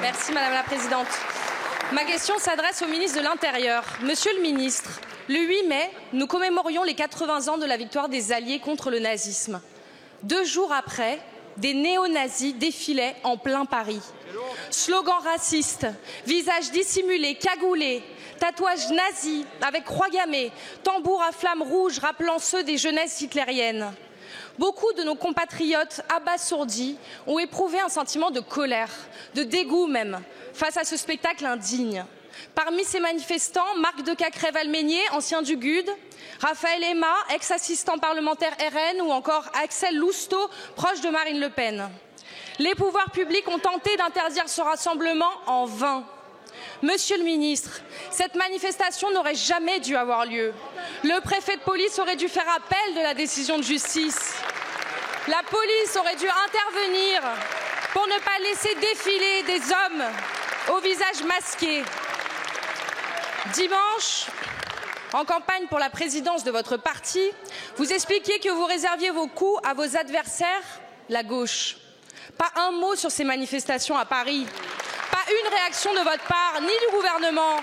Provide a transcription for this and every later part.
Merci Madame la Présidente. Ma question s'adresse au ministre de l'Intérieur. Monsieur le ministre, le 8 mai, nous commémorions les 80 ans de la victoire des Alliés contre le nazisme. 2 jours après, des néo-nazis défilaient en plein Paris. Slogans racistes, visages dissimulés, cagoulés, tatouages nazis avec croix gammée, tambours à flammes rouges rappelant ceux des jeunesses hitlériennes. Beaucoup de nos compatriotes abasourdis ont éprouvé un sentiment de colère, de dégoût même, face à ce spectacle indigne. Parmi ces manifestants, Marc de Cacrèves-Almeigné, ancien du GUD, Raphaël Emma, ex-assistant parlementaire RN, ou encore Axel Lousteau, proche de Marine Le Pen. Les pouvoirs publics ont tenté d'interdire ce rassemblement en vain. Monsieur le ministre, cette manifestation n'aurait jamais dû avoir lieu. Le préfet de police aurait dû faire appel de la décision de justice. La police aurait dû intervenir pour ne pas laisser défiler des hommes au visage masqué. Dimanche, en campagne pour la présidence de votre parti, vous expliquiez que vous réserviez vos coups à vos adversaires, la gauche. Pas un mot sur ces manifestations à Paris. Pas une réaction de votre part, ni du gouvernement.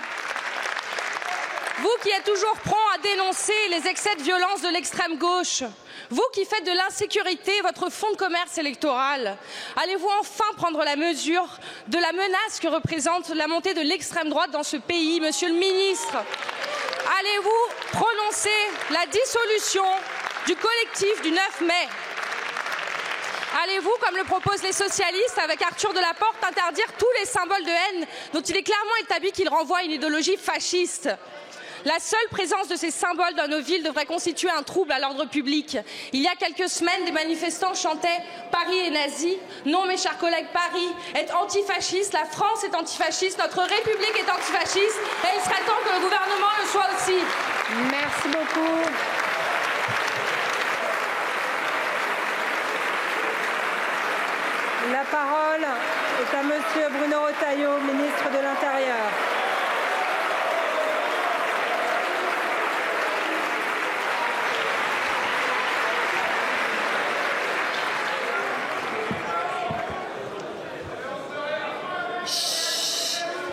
Vous qui êtes toujours prompt à dénoncer les excès de violence de l'extrême gauche, vous qui faites de l'insécurité votre fonds de commerce électoral, allez-vous enfin prendre la mesure de la menace que représente la montée de l'extrême droite dans ce pays, monsieur le ministre? Allez-vous prononcer la dissolution du collectif du 9 mai? Allez-vous, comme le proposent les socialistes avec Arthur Delaporte, interdire tous les symboles de haine dont il est clairement établi qu'ils renvoient à une idéologie fasciste? La seule présence de ces symboles dans nos villes devrait constituer un trouble à l'ordre public. Il y a quelques semaines, des manifestants chantaient « Paris est nazi ». Non, mes chers collègues, Paris est antifasciste, la France est antifasciste, notre République est antifasciste et il serait temps que le gouvernement le soit aussi. Merci beaucoup. La parole est à Monsieur Bruno Retailleau, ministre de l'Intérieur.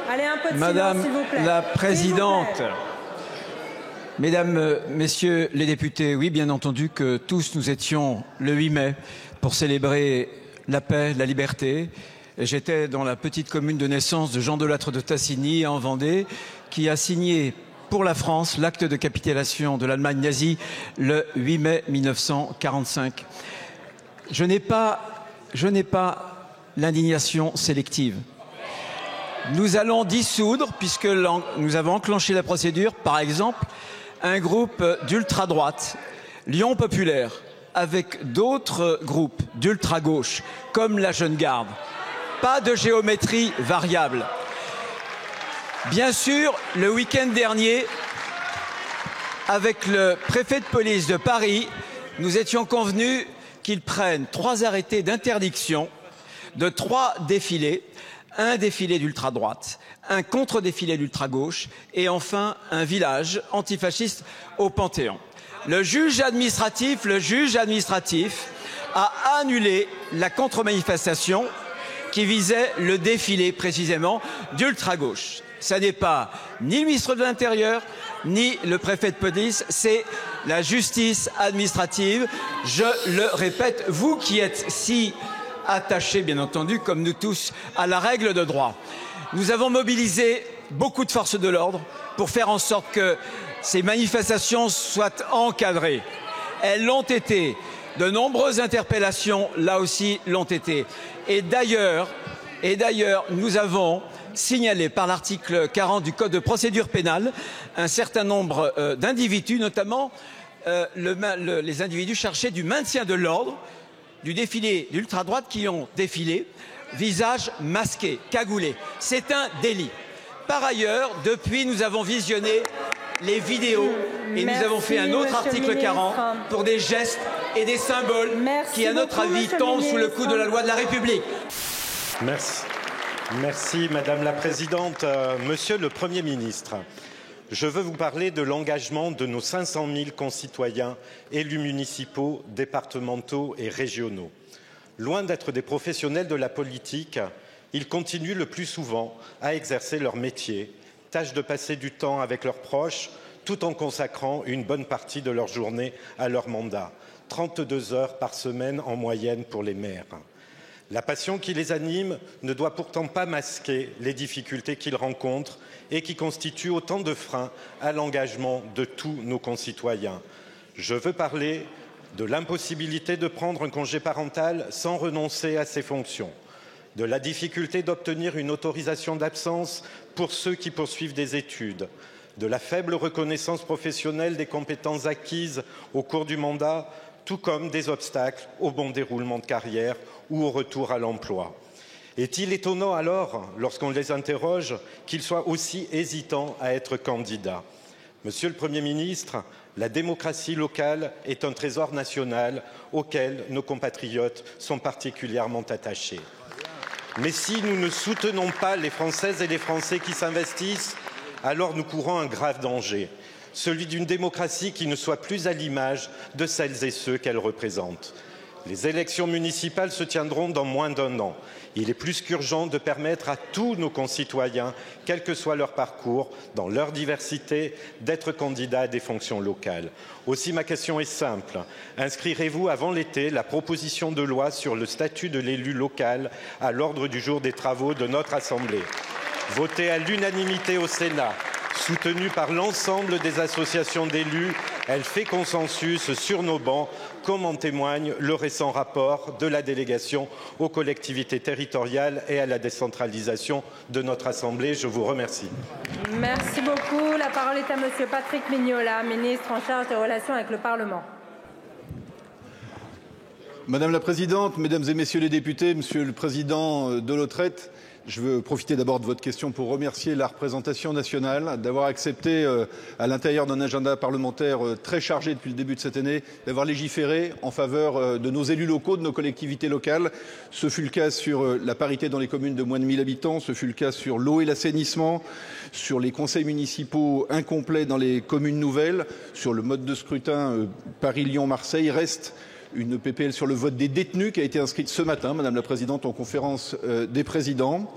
Allez, un peu de Madame silence, s'il vous plaît. la Présidente, Mesdames, Messieurs les députés, oui, bien entendu que tous nous étions le 8 mai pour célébrer la paix, la liberté. J'étais dans la petite commune de naissance de Jean Delattre de Tassigny, en Vendée, qui a signé pour la France l'acte de capitulation de l'Allemagne nazie le 8 mai 1945. Je n'ai pas l'indignation sélective. Nous allons dissoudre, puisque nous avons enclenché la procédure, par exemple, un groupe d'ultra-droite, Lyon Populaire, avec d'autres groupes d'ultra-gauche, comme la Jeune Garde. Pas de géométrie variable. Bien sûr, le week-end dernier, avec le préfet de police de Paris, nous étions convenus qu'il prenne 3 arrêtés d'interdiction de 3 défilés. Un défilé d'ultra-droite, un contre-défilé d'ultra-gauche et enfin un village antifasciste au Panthéon. Le juge administratif a annulé la contre-manifestation qui visait le défilé précisément d'ultra-gauche. Ce n'est pas ni le ministre de l'Intérieur, ni le préfet de police, c'est la justice administrative. Je le répète, vous qui êtes si attachés, bien entendu, comme nous tous, à la règle de droit. Nous avons mobilisé beaucoup de forces de l'ordre pour faire en sorte que ces manifestations soient encadrées. Elles l'ont été. De nombreuses interpellations, là aussi, l'ont été. Et d'ailleurs, nous avons signalé par l'article 40 du Code de procédure pénale un certain nombre d'individus, notamment les individus chargés du maintien de l'ordre du défilé d'ultra-droite qui ont défilé, visage masqué, cagoulé. C'est un délit. Par ailleurs, depuis, nous avons visionné les vidéos et nous avons fait un autre article 40 pour des gestes et des symboles qui, à notre avis, tombent sous le coup de la loi de la République. Merci. Merci, Madame la Présidente. Monsieur le Premier ministre, je veux vous parler de l'engagement de nos 500 000 concitoyens, élus municipaux, départementaux et régionaux. Loin d'être des professionnels de la politique, Ils continuent le plus souvent à exercer leur métier, tâche de passer du temps avec leurs proches, tout en consacrant une bonne partie de leur journée à leur mandat. 32 heures par semaine en moyenne pour les maires. La passion qui les anime ne doit pourtant pas masquer les difficultés qu'ils rencontrent et qui constituent autant de freins à l'engagement de tous nos concitoyens. Je veux parler de l'impossibilité de prendre un congé parental sans renoncer à ses fonctions, de la difficulté d'obtenir une autorisation d'absence pour ceux qui poursuivent des études, de la faible reconnaissance professionnelle des compétences acquises au cours du mandat, tout comme des obstacles au bon déroulement de carrière ou au retour à l'emploi. Est-il étonnant alors, lorsqu'on les interroge, qu'ils soient aussi hésitants à être candidats? Monsieur le Premier ministre, la démocratie locale est un trésor national auquel nos compatriotes sont particulièrement attachés. Mais si nous ne soutenons pas les Françaises et les Français qui s'investissent, alors nous courons un grave danger, celui d'une démocratie qui ne soit plus à l'image de celles et ceux qu'elle représente. Les élections municipales se tiendront dans moins d'un an. Il est plus qu'urgent de permettre à tous nos concitoyens, quel que soit leur parcours, dans leur diversité, d'être candidats à des fonctions locales. Aussi, ma question est simple. Inscrirez-vous avant l'été la proposition de loi sur le statut de l'élu local à l'ordre du jour des travaux de notre Assemblée? Votée à l'unanimité au Sénat, soutenue par l'ensemble des associations d'élus, elle fait consensus sur nos bancs, comme en témoigne le récent rapport de la délégation aux collectivités territoriales et à la décentralisation de notre Assemblée. Je vous remercie. Merci beaucoup. La parole est à Monsieur Patrick Mignola, ministre en charge des relations avec le Parlement. Madame la Présidente, Mesdames et Messieurs les députés, Monsieur le Président Delotrette, je veux profiter d'abord de votre question pour remercier la représentation nationale d'avoir accepté, à l'intérieur d'un agenda parlementaire très chargé depuis le début de cette année, d'avoir légiféré en faveur de nos élus locaux, de nos collectivités locales. Ce fut le cas sur la parité dans les communes de moins de 1000 habitants, ce fut le cas sur l'eau et l'assainissement, sur les conseils municipaux incomplets dans les communes nouvelles, sur le mode de scrutin Paris-Lyon-Marseille. Reste une PPL sur le vote des détenus qui a été inscrite ce matin, Madame la Présidente, en conférence des présidents.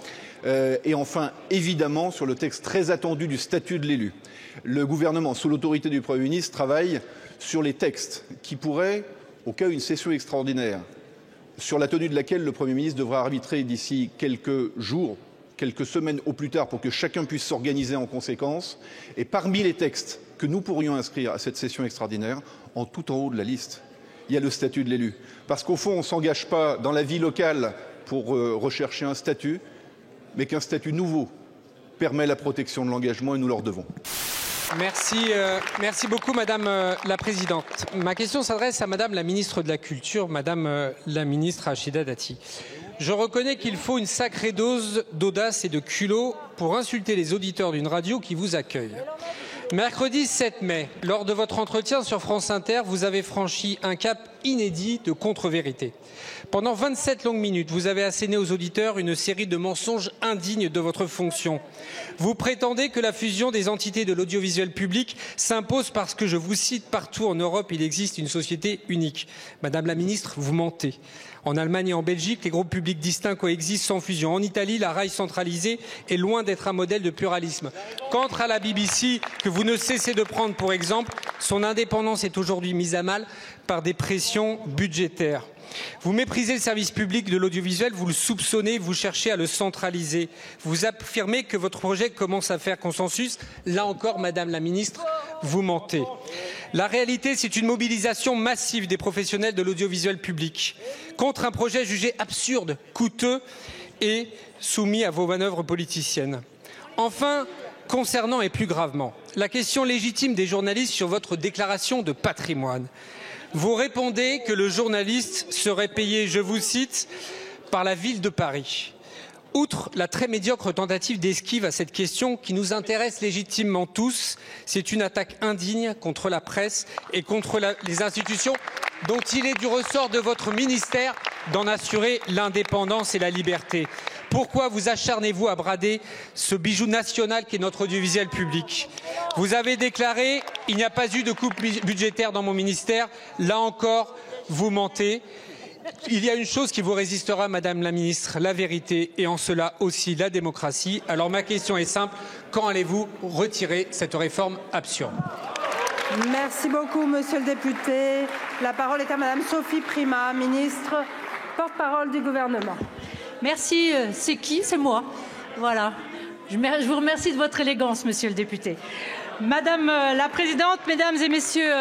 Et enfin, évidemment, sur le texte très attendu du statut de l'élu. Le gouvernement, sous l'autorité du Premier ministre, travaille sur les textes qui pourraient, au cas où une session extraordinaire, sur la tenue de laquelle le Premier ministre devra arbitrer d'ici quelques jours, quelques semaines au plus tard, pour que chacun puisse s'organiser en conséquence. Et parmi les textes que nous pourrions inscrire à cette session extraordinaire, en tout en haut de la liste, il y a le statut de l'élu. Parce qu'au fond, on ne s'engage pas dans la vie locale pour rechercher un statut, mais qu'un statut nouveau permet la protection de l'engagement et nous leur devons. Merci beaucoup, Madame la Présidente. Ma question s'adresse à Madame la Ministre de la Culture, Madame la Ministre Rachida Dati. Je reconnais qu'il faut une sacrée dose d'audace et de culot pour insulter les auditeurs d'une radio qui vous accueille. Mercredi 7 mai, lors de votre entretien sur France Inter, vous avez franchi un cap inédit de contre-vérité. Pendant 27 longues minutes, vous avez asséné aux auditeurs une série de mensonges indignes de votre fonction. Vous prétendez que la fusion des entités de l'audiovisuel public s'impose parce que, je vous cite, partout en Europe, il existe une société unique. Madame la Ministre, vous mentez. En Allemagne et en Belgique, les groupes publics distincts coexistent sans fusion. En Italie, la RAI centralisée est loin d'être un modèle de pluralisme. Quant à la BBC, que vous ne cessez de prendre pour exemple, son indépendance est aujourd'hui mise à mal par des pressions budgétaires. Vous méprisez le service public de l'audiovisuel, vous le soupçonnez, vous cherchez à le centraliser. Vous affirmez que votre projet commence à faire consensus. Là encore, Madame la Ministre, vous mentez. La réalité, c'est une mobilisation massive des professionnels de l'audiovisuel public contre un projet jugé absurde, coûteux et soumis à vos manœuvres politiciennes. Enfin, concernant et plus gravement, la question légitime des journalistes sur votre déclaration de patrimoine. Vous répondez que le journaliste serait payé, je vous cite, par la ville de Paris. Outre la très médiocre tentative d'esquive à cette question qui nous intéresse légitimement tous, c'est une attaque indigne contre la presse et contre les institutions dont il est du ressort de votre ministère d'en assurer l'indépendance et la liberté. Pourquoi vous acharnez-vous à brader ce bijou national qu'est notre audiovisuel public? Vous avez déclaré « Il n'y a pas eu de coupe budgétaire dans mon ministère ». Là encore, vous mentez. Il y a une chose qui vous résistera, Madame la Ministre, la vérité et en cela aussi la démocratie. Alors ma question est simple, quand allez-vous retirer cette réforme absurde? Merci beaucoup, monsieur le député. La parole est à Madame Sophie Primas, ministre porte-parole du gouvernement. Merci. C'est qui? C'est moi. Voilà. Je vous remercie de votre élégance, monsieur le député. Madame la Présidente, Mesdames et Messieurs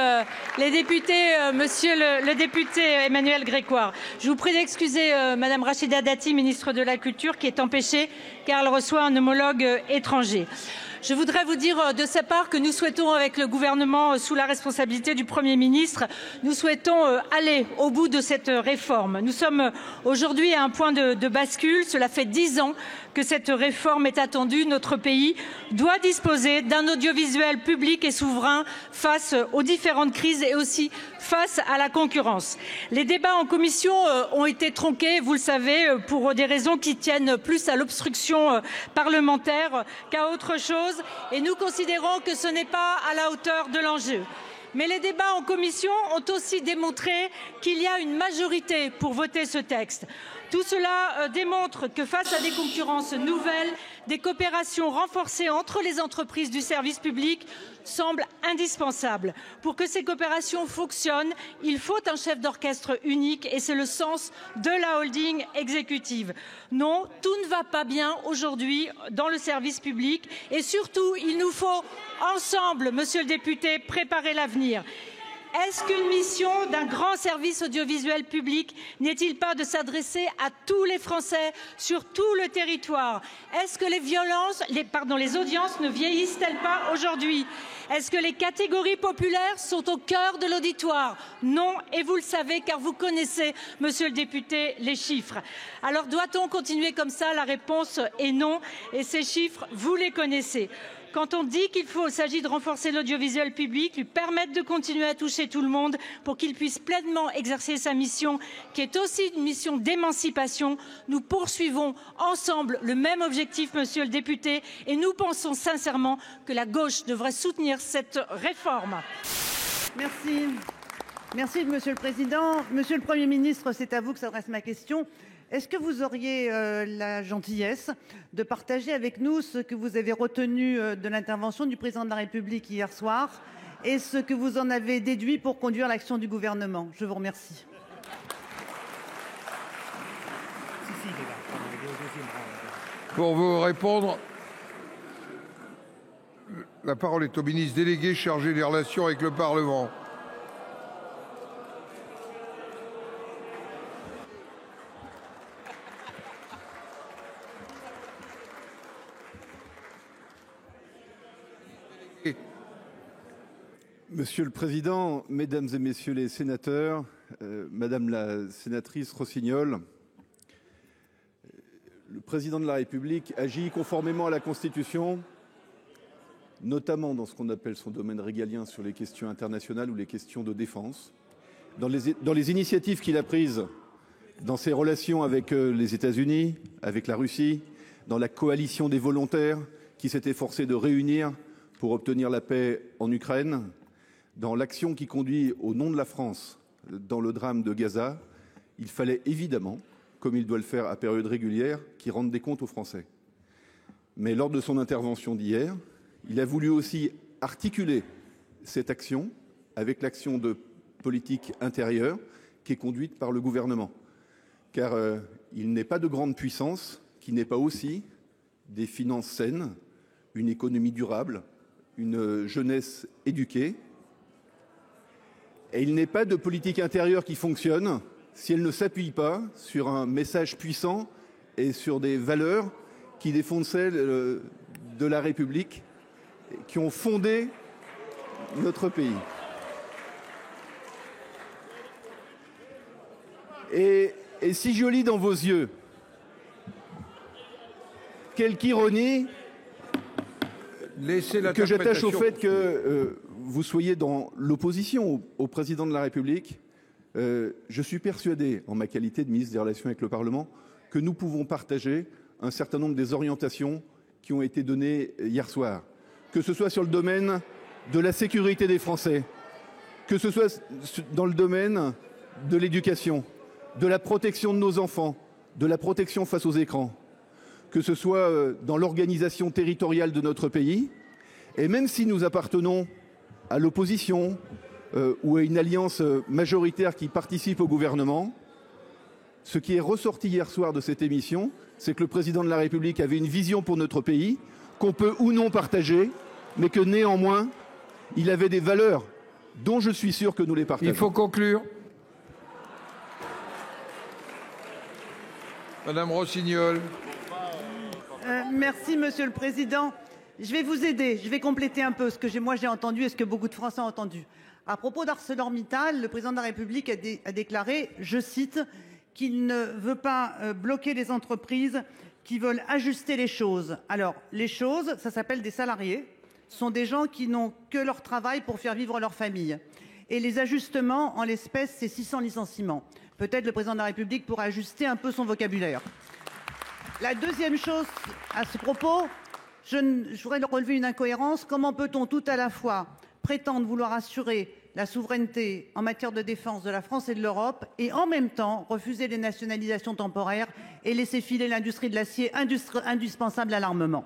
les députés, Monsieur le député Emmanuel Grégoire, je vous prie d'excuser Madame Rachida Dati, ministre de la Culture, qui est empêchée car elle reçoit un homologue étranger. Je voudrais vous dire de sa part que nous souhaitons, avec le gouvernement sous la responsabilité du Premier ministre, nous souhaitons aller au bout de cette réforme. Nous sommes aujourd'hui à un point de bascule. Cela fait 10 ans que cette réforme est attendue. Notre pays doit disposer d'un audiovisuel public et souverain face aux différentes crises et aussi face à la concurrence. Les débats en commission ont été tronqués, vous le savez, pour des raisons qui tiennent plus à l'obstruction parlementaire qu'à autre chose. Et nous considérons que ce n'est pas à la hauteur de l'enjeu. Mais les débats en commission ont aussi démontré qu'il y a une majorité pour voter ce texte. Tout cela démontre que face à des concurrences nouvelles, des coopérations renforcées entre les entreprises du service public semblent indispensables. Pour que ces coopérations fonctionnent, il faut un chef d'orchestre unique et c'est le sens de la holding exécutive. Non, tout ne va pas bien aujourd'hui dans le service public et surtout, il nous faut ensemble, monsieur le député, préparer l'avenir. Est-ce qu'une mission d'un grand service audiovisuel public n'est-il pas de s'adresser à tous les Français sur tout le territoire? Est-ce que les audiences ne vieillissent-elles pas aujourd'hui? Est-ce que les catégories populaires sont au cœur de l'auditoire? Non, et vous le savez car vous connaissez, monsieur le député, les chiffres. Alors doit-on continuer comme ça? La réponse est non, et ces chiffres, vous les connaissez. Quand on dit qu'il s'agit de renforcer l'audiovisuel public, lui permettre de continuer à toucher tout le monde pour qu'il puisse pleinement exercer sa mission, qui est aussi une mission d'émancipation, nous poursuivons ensemble le même objectif, monsieur le député, et nous pensons sincèrement que la gauche devrait soutenir cette réforme. Merci. Merci, monsieur le président. Monsieur le Premier ministre, c'est à vous que s'adresse ma question. Est-ce que vous auriez la gentillesse de partager avec nous ce que vous avez retenu de l'intervention du président de la République hier soir et ce que vous en avez déduit pour conduire l'action du gouvernement? Je vous remercie. Pour vous répondre, la parole est au ministre délégué chargé des relations avec le Parlement. Monsieur le Président, Mesdames et Messieurs les sénateurs, Madame la sénatrice Rossignol, le Président de la République agit conformément à la Constitution, notamment dans ce qu'on appelle son domaine régalien sur les questions internationales ou les questions de défense, dans les initiatives qu'il a prises dans ses relations avec les États-Unis, avec la Russie, dans la coalition des volontaires qui s'est efforcée de réunir pour obtenir la paix en Ukraine, dans l'action qui conduit au nom de la France dans le drame de Gaza, il fallait évidemment, comme il doit le faire à période régulière, qu'il rende des comptes aux Français. Mais lors de son intervention d'hier, il a voulu aussi articuler cette action avec l'action de politique intérieure qui est conduite par le gouvernement. Car il n'est pas de grande puissance qui n'ait pas aussi des finances saines, une économie durable, une jeunesse éduquée. Et il n'est pas de politique intérieure qui fonctionne si elle ne s'appuie pas sur un message puissant et sur des valeurs qui défendent celles de la République, qui ont fondé notre pays. Et si je lis dans vos yeux quelque ironie que j'attache au fait que vous soyez dans l'opposition au président de la République, je suis persuadé, en ma qualité de ministre des Relations avec le Parlement, que nous pouvons partager un certain nombre des orientations qui ont été données hier soir, que ce soit sur le domaine de la sécurité des Français, que ce soit dans le domaine de l'éducation, de la protection de nos enfants, de la protection face aux écrans, que ce soit dans l'organisation territoriale de notre pays. Et même si nous appartenons à l'opposition ou à une alliance majoritaire qui participe au gouvernement, ce qui est ressorti hier soir de cette émission, c'est que le président de la République avait une vision pour notre pays, qu'on peut ou non partager, mais que néanmoins, il avait des valeurs dont je suis sûr que nous les partageons. Il faut conclure. Madame Rossignol. Merci, Monsieur le Président. Je vais vous aider. Je vais compléter un peu ce que moi j'ai entendu et ce que beaucoup de Français ont entendu. À propos d'ArcelorMittal, le président de la République a déclaré, je cite, qu'il ne veut pas bloquer les entreprises qui veulent ajuster les choses. Alors, les choses, ça s'appelle des salariés. Ce sont des gens qui n'ont que leur travail pour faire vivre leur famille. Et les ajustements, en l'espèce, c'est 600 licenciements. Peut-être le président de la République pourra ajuster un peu son vocabulaire. La deuxième chose à ce propos, je voudrais relever une incohérence. Comment peut-on tout à la fois prétendre vouloir assurer la souveraineté en matière de défense de la France et de l'Europe et en même temps refuser les nationalisations temporaires et laisser filer l'industrie de l'acier indispensable à l'armement?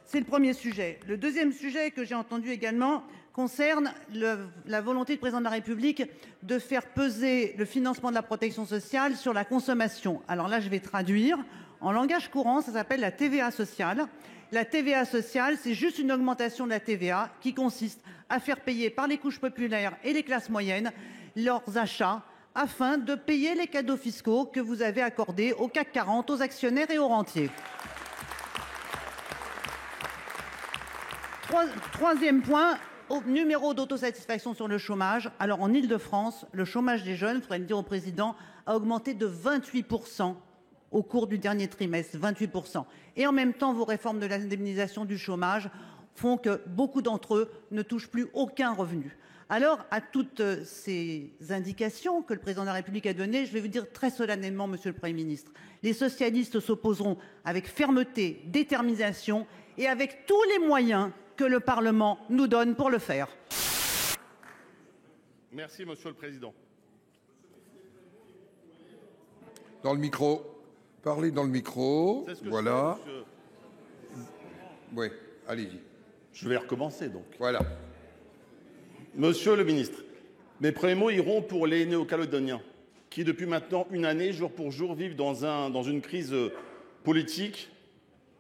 C'est le premier sujet. Le deuxième sujet que j'ai entendu également concerne la volonté du président de la République de faire peser le financement de la protection sociale sur la consommation. Alors là, je vais traduire. En langage courant, ça s'appelle la TVA sociale. La TVA sociale, c'est juste une augmentation de la TVA qui consiste à faire payer par les couches populaires et les classes moyennes leurs achats afin de payer les cadeaux fiscaux que vous avez accordés au CAC 40, aux actionnaires et aux rentiers. Troisième point, au numéro d'autosatisfaction sur le chômage. Alors en Ile-de-France, le chômage des jeunes, il faudrait le dire au président, a augmenté de 28% au cours du dernier trimestre, 28%. Et en même temps, vos réformes de l'indemnisation du chômage font que beaucoup d'entre eux ne touchent plus aucun revenu. Alors, à toutes ces indications que le président de la République a données, je vais vous dire très solennellement, Monsieur le Premier ministre, les socialistes s'opposeront avec fermeté, détermination et avec tous les moyens que le Parlement nous donne pour le faire. Merci, Monsieur le Président. Dans le micro. Parlez dans le micro. Voilà. Oui, allez-y. Je vais recommencer donc. Voilà. Monsieur le ministre, mes premiers mots iront pour les Néo-Calédoniens qui, depuis maintenant une année, jour pour jour, vivent dans une crise politique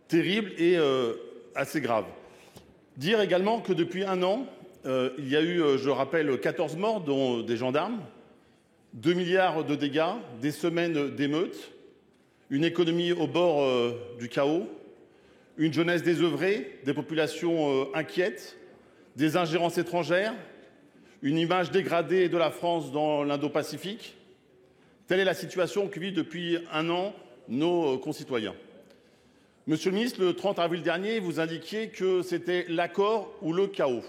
terrible et assez grave. Dire également que depuis un an, il y a eu, je rappelle, 14 morts, dont des gendarmes, 2 milliards de dégâts, des semaines d'émeutes, une économie au bord du chaos, une jeunesse désœuvrée, des populations inquiètes, des ingérences étrangères, une image dégradée de la France dans l'Indo-Pacifique. Telle est la situation que vivent depuis un an nos concitoyens. Monsieur le ministre, le 30 avril dernier, vous indiquiez que c'était l'accord ou le chaos.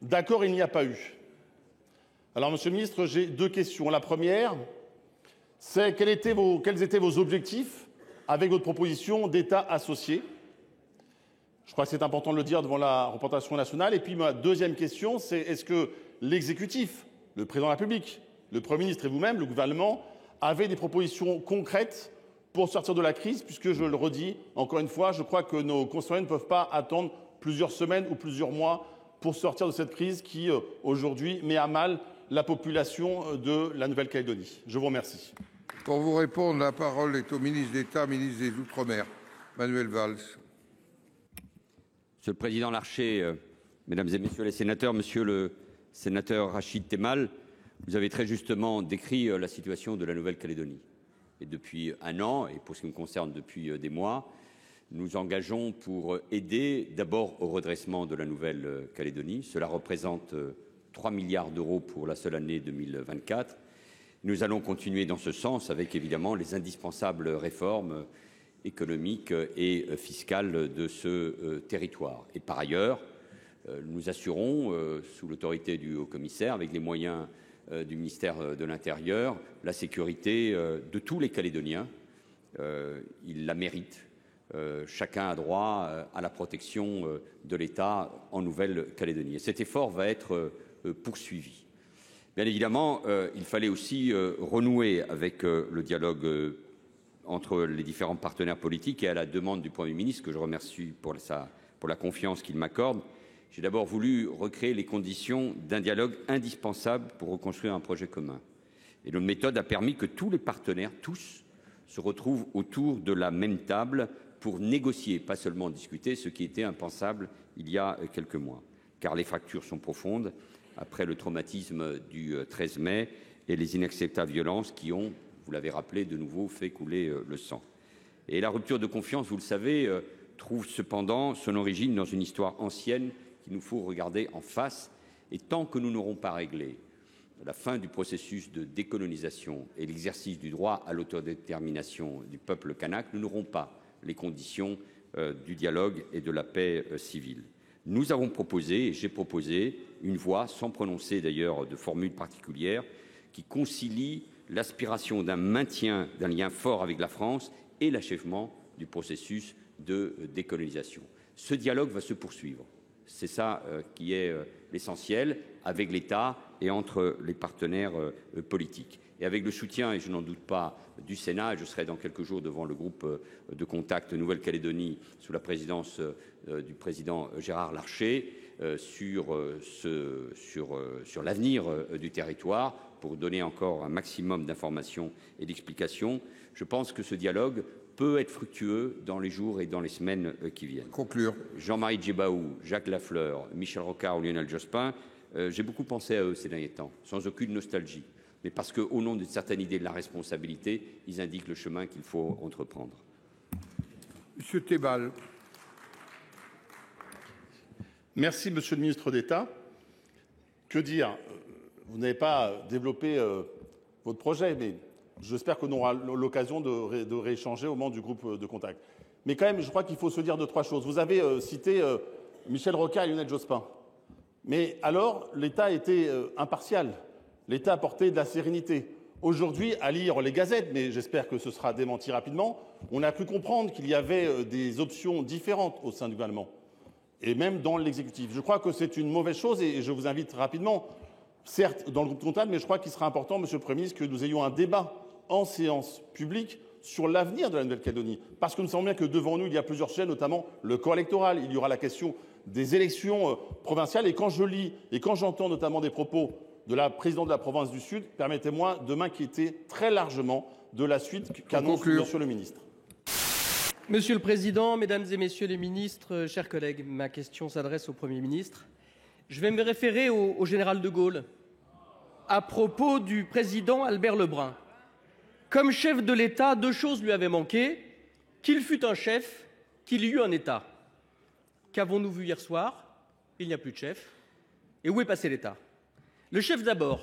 D'accord, il n'y a pas eu. Alors, monsieur le ministre, j'ai deux questions. La première, c'est quels étaient vos objectifs avec votre proposition d'État associé? Je crois que c'est important de le dire devant la représentation nationale. Et puis ma deuxième question, c'est est-ce que l'exécutif, le président de la République, le Premier ministre et vous-même, le gouvernement, avez des propositions concrètes pour sortir de la crise, puisque je le redis encore une fois, je crois que nos concitoyens ne peuvent pas attendre plusieurs semaines ou plusieurs mois pour sortir de cette crise qui, aujourd'hui, met à mal la population de la Nouvelle-Calédonie. Je vous remercie. Pour vous répondre, la parole est au ministre d'État, ministre des Outre-mer, Manuel Valls. Monsieur le Président Larcher, Mesdames et Messieurs les sénateurs, Monsieur le sénateur Rachid Temal, vous avez très justement décrit la situation de la Nouvelle-Calédonie. Et depuis un an, et pour ce qui me concerne depuis des mois, nous engageons pour aider d'abord au redressement de la Nouvelle-Calédonie. Cela représente 3 milliards d'euros pour la seule année 2024. Nous allons continuer dans ce sens avec évidemment les indispensables réformes économiques et fiscales de ce territoire. Et par ailleurs, nous assurons, sous l'autorité du haut-commissaire, avec les moyens du ministère de l'Intérieur, la sécurité de tous les Calédoniens. Ils la méritent. Chacun a droit à la protection de l'État en Nouvelle-Calédonie. Et cet effort va être poursuivi. Bien évidemment, il fallait aussi renouer avec le dialogue entre les différents partenaires politiques et à la demande du Premier ministre, que je remercie pour la confiance qu'il m'accorde. J'ai d'abord voulu recréer les conditions d'un dialogue indispensable pour reconstruire un projet commun. Et notre méthode a permis que tous les partenaires, tous, se retrouvent autour de la même table pour négocier, pas seulement discuter, ce qui était impensable il y a quelques mois. Car les fractures sont profondes après le traumatisme du 13 mai et les inacceptables violences qui ont, vous l'avez rappelé, de nouveau fait couler le sang. Et la rupture de confiance, vous le savez, trouve cependant son origine dans une histoire ancienne qu'il nous faut regarder en face. Et tant que nous n'aurons pas réglé la fin du processus de décolonisation et l'exercice du droit à l'autodétermination du peuple kanak, nous n'aurons pas les conditions du dialogue et de la paix civile. Nous avons proposé, et j'ai proposé, une voie, sans prononcer d'ailleurs de formule particulière, qui concilie l'aspiration d'un maintien d'un lien fort avec la France et l'achèvement du processus de décolonisation. Ce dialogue va se poursuivre. C'est ça qui est l'essentiel, avec l'État et entre les partenaires politiques. Et avec le soutien, et je n'en doute pas, du Sénat, et je serai dans quelques jours devant le groupe de contact Nouvelle-Calédonie sous la présidence du président Gérard Larcher, sur l'avenir du territoire, pour donner encore un maximum d'informations et d'explications. Je pense que ce dialogue peut être fructueux dans les jours et dans les semaines qui viennent. Conclure. Jean-Marie Djebaou, Jacques Lafleur, Michel Rocard ou Lionel Jospin, j'ai beaucoup pensé à eux ces derniers temps, sans aucune nostalgie, mais parce qu'au nom d'une certaine idée de la responsabilité, ils indiquent le chemin qu'il faut entreprendre. Monsieur Thébal. Merci, Monsieur le ministre d'État. Que dire? Vous n'avez pas développé votre projet, mais j'espère qu'on aura l'occasion de rééchanger au moment du groupe de contact. Mais quand même, je crois qu'il faut se dire deux, trois choses. Vous avez cité Michel Rocard et Lionel Jospin. Mais alors, l'État a été impartial. L'État a apporté de la sérénité. Aujourd'hui, à lire les gazettes, mais j'espère que ce sera démenti rapidement, on a pu comprendre qu'il y avait des options différentes au sein du gouvernement, et même dans l'exécutif. Je crois que c'est une mauvaise chose, et je vous invite rapidement, certes dans le groupe comptable, mais je crois qu'il sera important, Monsieur le Premier ministre, que nous ayons un débat en séance publique sur l'avenir de la Nouvelle-Calédonie. Parce que nous savons bien que devant nous, il y a plusieurs sujets, notamment le corps électoral. Il y aura la question des élections provinciales. Et quand je lis et quand j'entends notamment des propos de la présidente de la province du Sud, permettez-moi de m'inquiéter très largement de la suite qu'annonce Monsieur le ministre. Monsieur le Président, Mesdames et Messieurs les ministres, chers collègues, ma question s'adresse au Premier ministre. Je vais me référer au général de Gaulle à propos du président Albert Lebrun. Comme chef de l'État, deux choses lui avaient manqué: qu'il fût un chef, qu'il y eût un État. Qu'avons-nous vu hier soir? Il n'y a plus de chef. Et où est passé l'État? Le chef d'abord.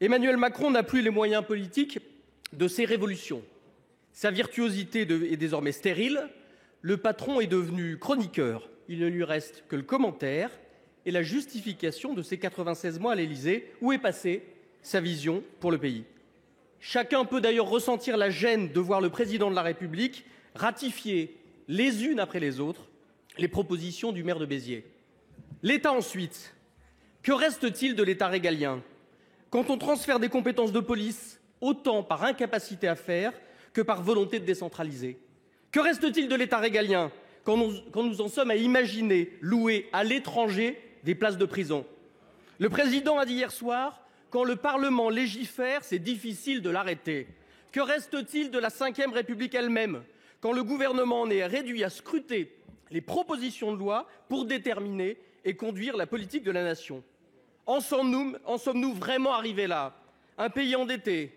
Emmanuel Macron n'a plus les moyens politiques de ses révolutions. Sa virtuosité est désormais stérile. Le patron est devenu chroniqueur. Il ne lui reste que le commentaire et la justification de ses 96 mois à l'Élysée. Où est passée sa vision pour le pays? Chacun peut d'ailleurs ressentir la gêne de voir le président de la République ratifier les unes après les autres les propositions du maire de Béziers. L'État ensuite. Que reste-t-il de l'État régalien quand on transfère des compétences de police autant par incapacité à faire que par volonté de décentraliser? Que reste-t-il de l'État régalien quand nous en sommes à imaginer louer à l'étranger des places de prison? Le président a dit hier soir: quand le Parlement légifère, c'est difficile de l'arrêter. Que reste-t-il de la Ve République elle-même quand le gouvernement en est réduit à scruter les propositions de loi pour déterminer et conduire la politique de la nation? En sommes-nous vraiment arrivés là? Un pays endetté,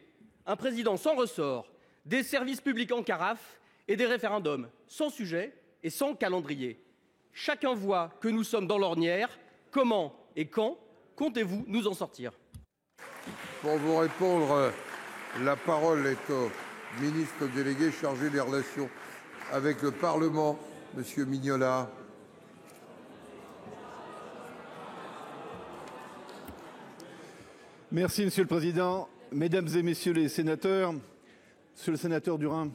un président sans ressort, des services publics en carafe et des référendums sans sujet et sans calendrier. Chacun voit que nous sommes dans l'ornière. Comment et quand comptez-vous nous en sortir? Pour vous répondre, la parole est au ministre délégué chargé des relations avec le Parlement, Monsieur Mignola. Merci, Monsieur le Président. Mesdames et Messieurs les sénateurs, Monsieur le sénateur Durin,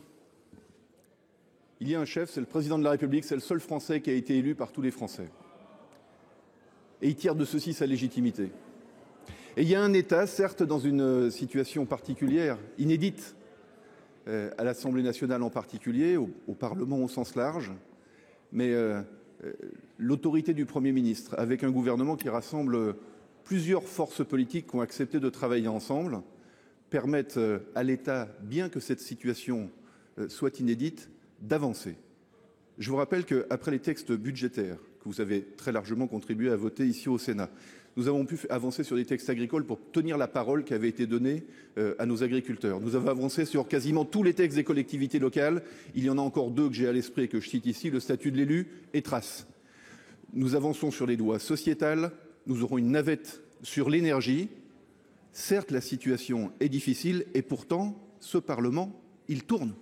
il y a un chef, c'est le Président de la République, c'est le seul Français qui a été élu par tous les Français. Et il tire de ceci sa légitimité. Et il y a un État, certes, dans une situation particulière, inédite, à l'Assemblée nationale en particulier, au Parlement au sens large, mais l'autorité du Premier ministre, avec un gouvernement qui rassemble plusieurs forces politiques qui ont accepté de travailler ensemble, permettent à l'État, bien que cette situation soit inédite, d'avancer. Je vous rappelle qu'après les textes budgétaires que vous avez très largement contribué à voter ici au Sénat, nous avons pu avancer sur des textes agricoles pour tenir la parole qui avait été donnée à nos agriculteurs. Nous avons avancé sur quasiment tous les textes des collectivités locales. Il y en a encore deux que j'ai à l'esprit et que je cite ici, le statut de l'élu et Trace. Nous avançons sur les lois sociétales. Nous aurons une navette sur l'énergie. Certes, la situation est difficile et pourtant, ce Parlement, il tourne.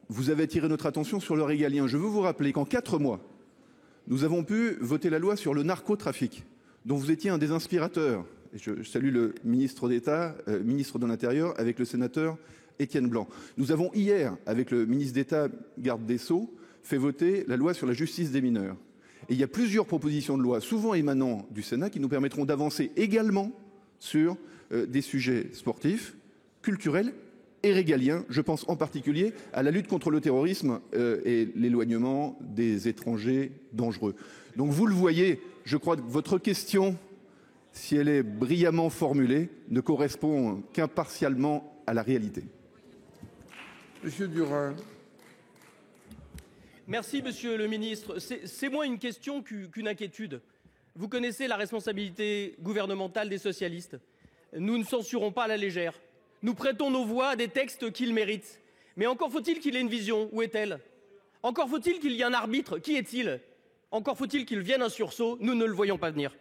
Vous avez attiré notre attention sur le régalien. Je veux vous rappeler qu'en 4 mois, nous avons pu voter la loi sur le narcotrafic, dont vous étiez un des inspirateurs. Et je salue le ministre d'État, ministre de l'Intérieur, avec le sénateur Étienne Blanc. Nous avons hier, avec le ministre d'État, garde des Sceaux, fait voter la loi sur la justice des mineurs. Et il y a plusieurs propositions de loi, souvent émanant du Sénat, qui nous permettront d'avancer également sur des sujets sportifs, culturels et régaliens. Je pense en particulier à la lutte contre le terrorisme et l'éloignement des étrangers dangereux. Donc vous le voyez, je crois que votre question, si elle est brillamment formulée, ne correspond qu'impartialement à la réalité. Monsieur Durin. Merci, Monsieur le Ministre. C'est moins une question qu'une inquiétude. Vous connaissez la responsabilité gouvernementale des socialistes. Nous ne censurons pas à la légère. Nous prêtons nos voix à des textes qu'ils méritent. Mais encore faut-il qu'il ait une vision. Où est-elle? Encore faut-il qu'il y ait un arbitre. Qui est-il? Encore faut-il qu'il vienne un sursaut. Nous ne le voyons pas venir.